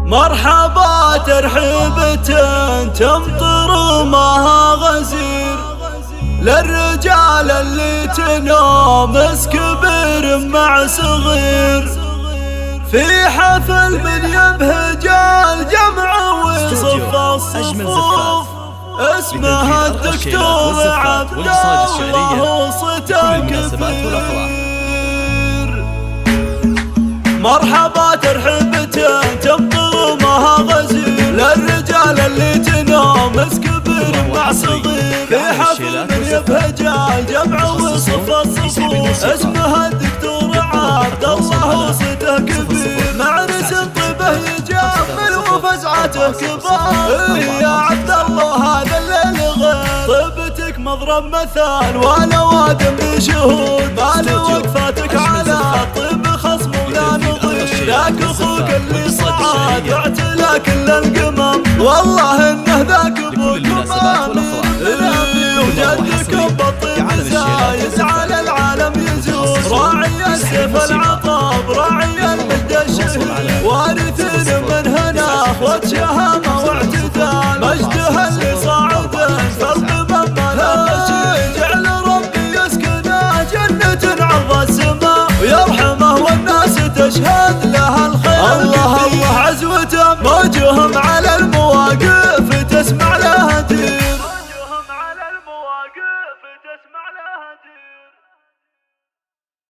مرحبا ترحيبة تمطر وماها غزير للرجال اللي تنامس كبير مع صغير في حفل من يبهج الجمع ويصف الصفوف اسمها الدكتور عبد الله وصوته كبير. مرحبا ترحيبة تمطر وماها غزير للرجال اللي تنامس كبير مع صغير في حفل من يبهج الجمع ويصف الصفوف اسمها الدكتور عبد الله وصوته كبير معرس طيبه يجمل وفزعته كبار يا عبد الله هذا الليل غير طيبتك مضرب مثال وانا وادم بشهود مالي وقفاتك على طيب خصم ولا نظير ذاك اخوك اللي صعد واعتلى كل القمم والله انه ذاك ابوكم امين نبي وجدكم بالطيب زايد على العالم يزور راعي السيف العطاب راعي المجد الشهيد وارثين من هنا اخوة شهامة واعتدال مجدها اللي صاعد فالقمم ملها جعل ربي يسكنه جنة عرض السماء ويرحمه والناس تشهد لها الخير الله الله عزوته موجهم